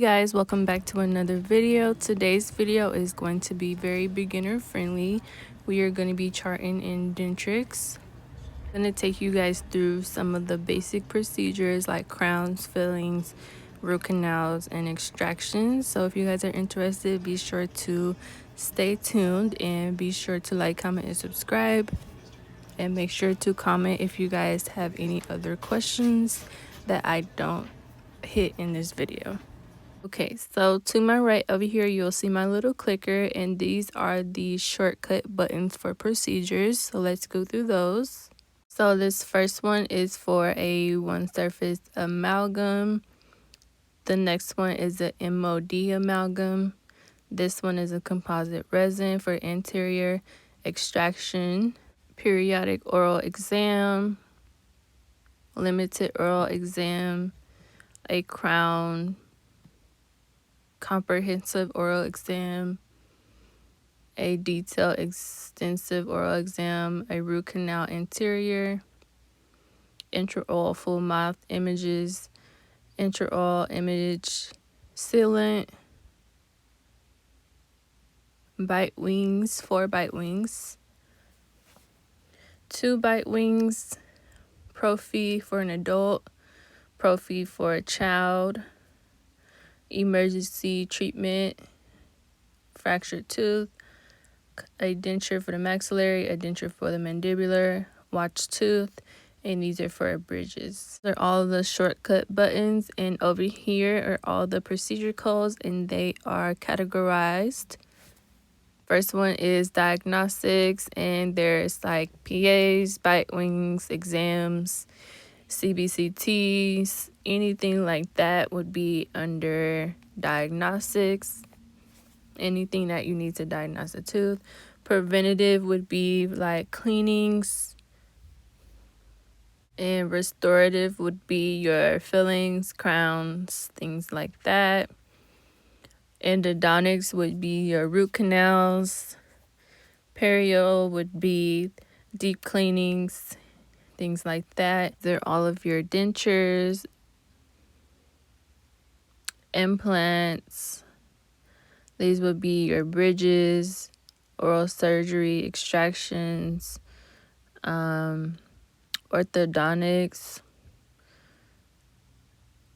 Hey guys, welcome back to another video. Today's video is going to be very beginner friendly. We are going to be charting in dentrix. I'm going to take you guys through some of the basic procedures like crowns, fillings, root canals, and extractions. So if you guys are interested, be sure to stay tuned and be sure to like, comment, and subscribe. And make sure to comment if you guys have any other questions that I don't hit in this video. Okay, so to my right over here, you'll see my little clicker, and these are the shortcut buttons for procedures. So let's go through those. So this first one is for a one surface amalgam. The next one is a MOD amalgam. This one is a composite resin for anterior extraction. Periodic oral exam, limited oral exam, a crown, comprehensive oral exam, a detailed extensive oral exam, a root canal anterior, intraoral full mouth images, intraoral image sealant, bite wings, 4 bite wings, 2 bite wings, prophy for an adult, prophy for a child, emergency treatment, fractured tooth, a denture for the maxillary, a denture for the mandibular, watch tooth, and these are for bridges. These are all the shortcut buttons, and over here are all the procedure codes, and they are categorized. First one is diagnostics, and there's like PAs, bite wings, exams, CBCTs, anything like that would be under diagnostics. Anything that you need to diagnose a tooth. Preventative would be like cleanings, and restorative would be your fillings, crowns, things like that. Endodontics would be your root canals. Perio would be deep cleanings, things like that. They're all of your dentures, implants. These would be your bridges, oral surgery, extractions, orthodontics,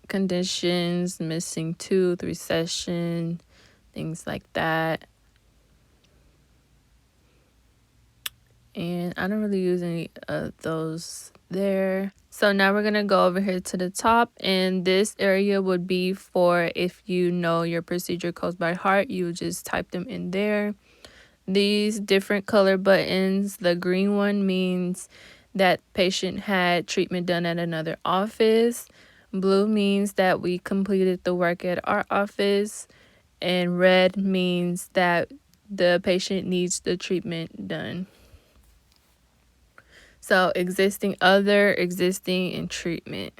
conditions, missing tooth, recession, things like that. And I don't really use any of those there. So now we're going to go over here to the top, and this area would be for if you know your procedure codes by heart, you just type them in there. These different color buttons, the green one means that patient had treatment done at another office. Blue means that we completed the work at our office, and red means that the patient needs the treatment done. So existing, other, existing, and treatment.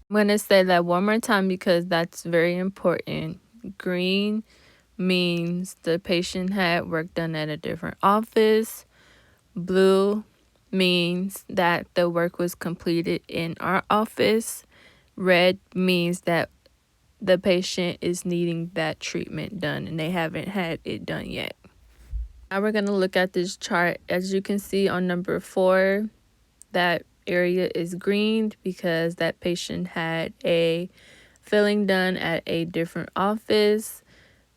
I'm going to say that one more time because that's very important. Green means the patient had work done at a different office. Blue means that the work was completed in our office. Red means that the patient is needing that treatment done and they haven't had it done yet. Now we're going to look at this chart. As you can see on number 4, that area is green because that patient had a filling done at a different office.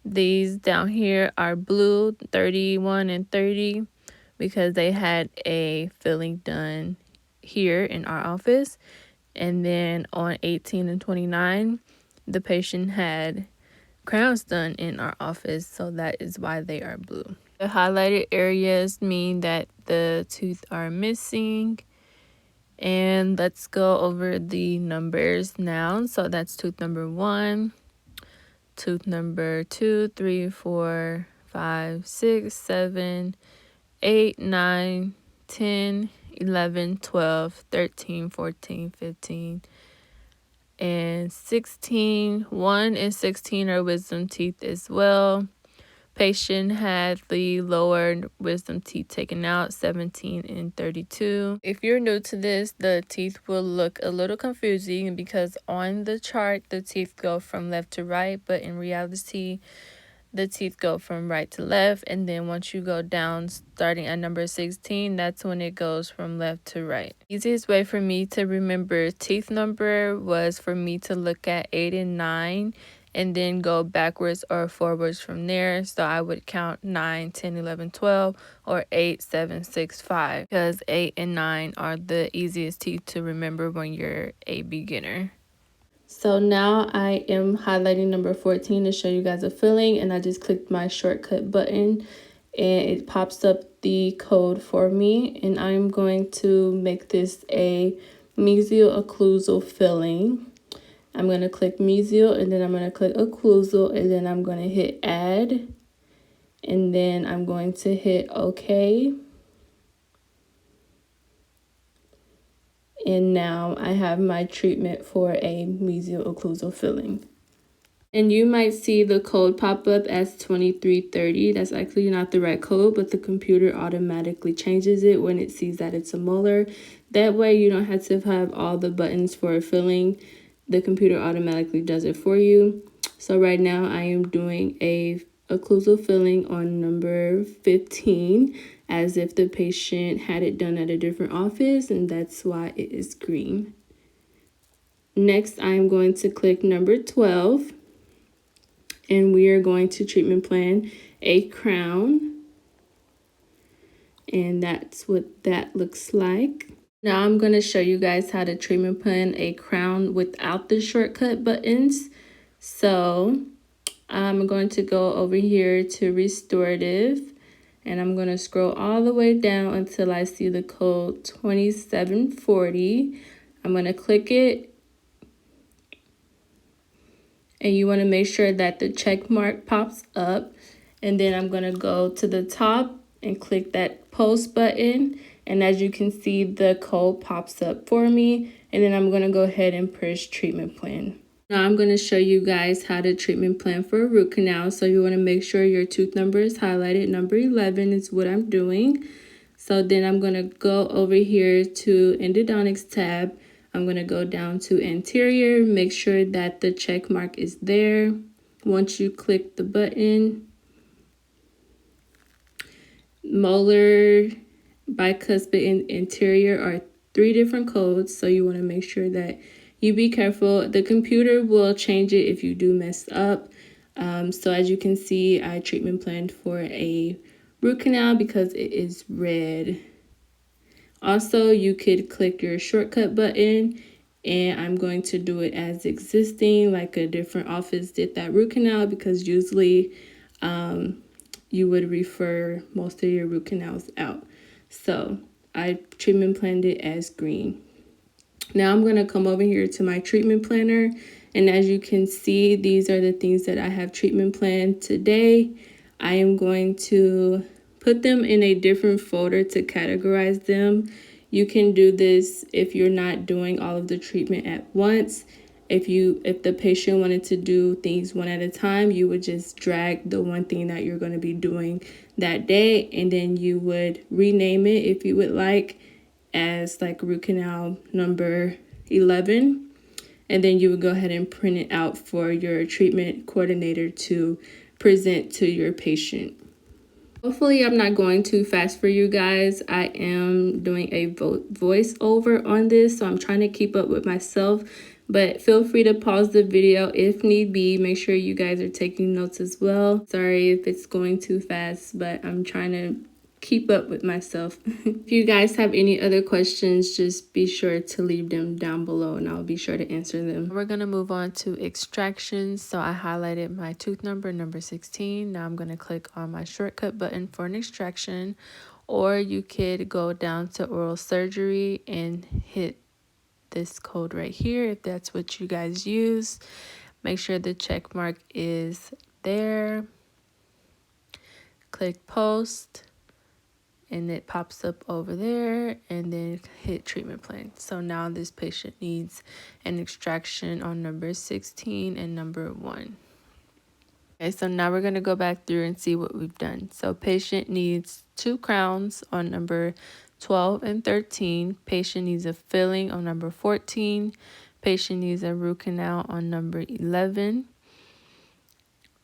These down here are blue, 31 and 30, because they had a filling done here in our office. And then on 18 and 29, the patient had crowns done in our office, so that is why they are blue. The highlighted areas mean that the teeth are missing. And let's go over the numbers now. So that's tooth number 1, tooth number 2, 3, 4, 5, 6, 7, 8, 9, 10, 11, 12, 13, 14, 15, and 16. 1 and 16 are wisdom teeth as well. Patient had the lower wisdom teeth taken out, 17 and 32. If you're new to this, the teeth will look a little confusing because on the chart, the teeth go from left to right, but in reality, the teeth go from right to left, and then once you go down starting at number 16, that's when it goes from left to right. Easiest way for me to remember teeth number was for me to look at 8 and 9 and then go backwards or forwards from there. So I would count 9, 10, 11, 12, or 8, 7, 6, 5, because 8 and 9 are the easiest teeth to remember when you're a beginner. So now I am highlighting number 14 to show you guys a filling, and I just clicked my shortcut button and it pops up the code for me, and I'm going to make this a mesial occlusal filling. I'm going to click mesial, and then I'm going to click occlusal, and then I'm going to hit add, and then I'm going to hit OK. And now I have my treatment for a mesial occlusal filling. And you might see the code pop up as 2330. That's actually not the right code, but the computer automatically changes it when it sees that it's a molar. That way you don't have to have all the buttons for a filling. The computer automatically does it for you. So right now I am doing a occlusal filling on number 15, as if the patient had it done at a different office, and that's why it is green. Next, I'm going to click number 12. And we are going to treatment plan a crown. And that's what that looks like. Now I'm going to show you guys how to treatment plan a crown without the shortcut buttons. So I'm going to go over here to restorative, and I'm going to scroll all the way down until I see the code 2740. I'm going to click it. And you want to make sure that the check mark pops up, and then I'm going to go to the top and click that post button, and as you can see, the code pops up for me, and then I'm going to go ahead and push treatment plan. Now I'm going to show you guys how to treatment plan for a root canal. So you want to make sure your tooth number is highlighted. Number 11 is what I'm doing. So then I'm going to go over here to endodontics tab. I'm going to go down to anterior, make sure that the check mark is there. Once you click the button, molar, bicuspid, and anterior are 3 different codes. So you want to make sure that you be careful. The computer will change it if you do mess up. So as you can see, I treatment planned for a root canal because it is red. Also, you could click your shortcut button, and I'm going to do it as existing, like a different office did that root canal, because usually you would refer most of your root canals out. So I treatment planned it as green. Now I'm going to come over here to my treatment planner, and as you can see, these are the things that I have treatment planned today. I am going to put them in a different folder to categorize them. You can do this if you're not doing all of the treatment at once. If the patient wanted to do things one at a time, you would just drag the one thing that you're going to be doing that day, and then you would rename it if you would like as like root canal number 11, and then you would go ahead and print it out for your treatment coordinator to present to your patient. Hopefully I'm not going too fast for you guys. I am doing a voiceover on this, so I'm trying to keep up with myself, but feel free to pause the video if need be. Make sure you guys are taking notes as well. Sorry if it's going too fast, but I'm trying to keep up with myself. If you guys have any other questions, just be sure to leave them down below and I'll be sure to answer them. We're going to move on to extractions. So I highlighted my tooth number 16. Now I'm going to click on my shortcut button for an extraction, or you could go down to oral surgery and hit this code right here if that's what you guys use. Make sure the check mark is there. Click post, and it pops up over there, and then hit treatment plan. So now this patient needs an extraction on number 16 and number 1. Okay, so now we're going to go back through and see what we've done. So patient needs 2 crowns on number 12 and 13. Patient needs a filling on number 14. Patient needs a root canal on number 11.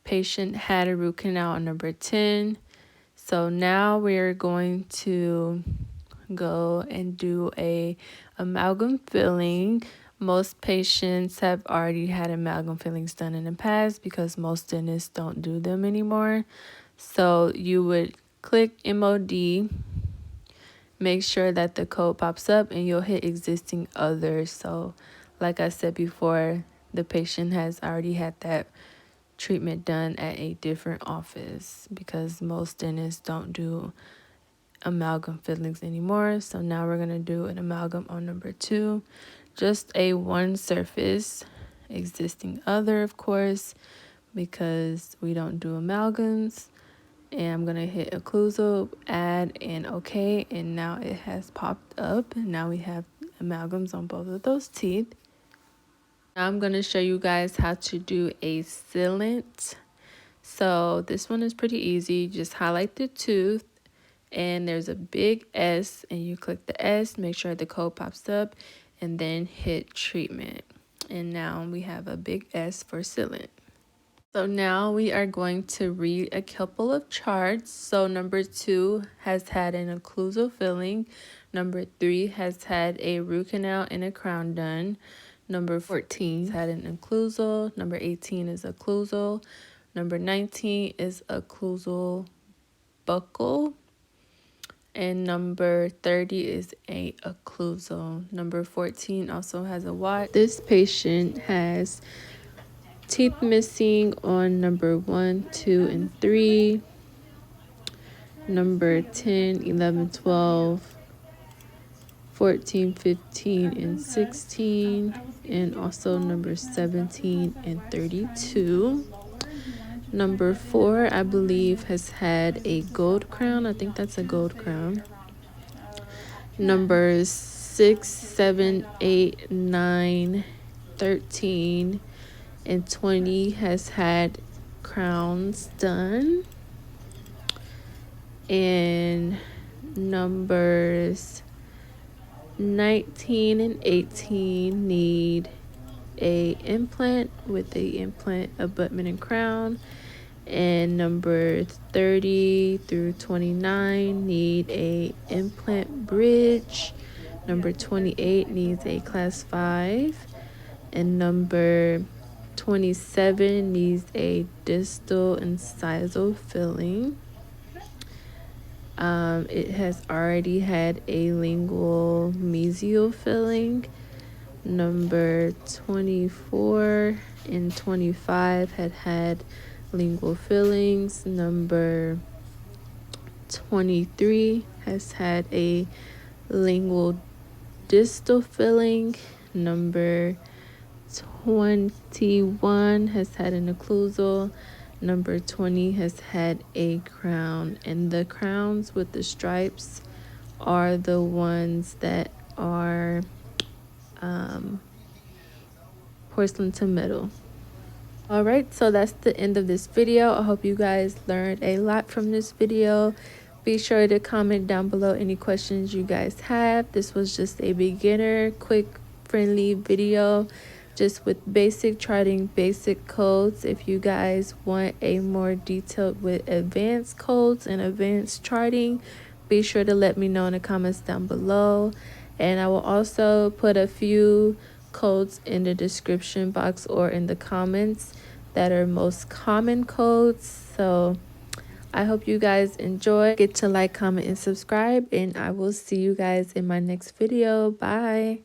Patient had a root canal on number 10. So now we're going to go and do a amalgam filling. Most patients have already had amalgam fillings done in the past because most dentists don't do them anymore. So you would click MOD, make sure that the code pops up, and you'll hit existing others. So like I said before, the patient has already had that treatment done at a different office because most dentists don't do amalgam fillings anymore. So now we're going to do an amalgam on number 2, just a one surface, existing other, of course, because we don't do amalgams. And I'm going to hit occlusal, add, and OK, and now it has popped up, and now we have amalgams on both of those teeth. Now I'm going to show you guys how to do a sealant. So this one is pretty easy. Just highlight the tooth, and there's a big S, and you click the S, make sure the code pops up, and then hit treatment. And now we have a big S for sealant. So now we are going to read a couple of charts. So number 2 has had an occlusal filling. Number 3 has had a root canal and a crown done. Number 14 has had an occlusal. Number 18 is occlusal. Number 19 is occlusal buccal. And number 30 is a occlusal. Number 14 also has a watch. This patient has teeth missing on number 1, 2, and 3. Number 10, 11, 12, 14, 15, and 16. And also number 17 and 32. Number 4, I believe, has had a gold crown. I think that's a gold crown. Numbers 6, 7, 8, 9, 13, and 20 has had crowns done. And numbers 19 and 18 need a implant with the implant, abutment, and crown. And number 30 through 29 need a implant bridge. Number 28 needs a class 5. And number 27 needs a distal incisal filling. It has already had a lingual mesial filling. Number 24 and 25 had lingual fillings. Number 23 has had a lingual distal filling. Number 21 has had an occlusal. Number 20 has had a crown. And the crowns with the stripes are the ones that are porcelain to metal. Alright, so that's the end of this video. I hope you guys learned a lot from this video. Be sure to comment down below any questions you guys have. This was just a beginner, quick, friendly video, just with basic charting, basic codes. If you guys want a more detailed with advanced codes and advanced charting, be sure to let me know in the comments down below. And I will also put a few codes in the description box or in the comments that are most common codes. So I hope you guys enjoy. Get to like, comment, and subscribe, and I will see you guys in my next video. Bye.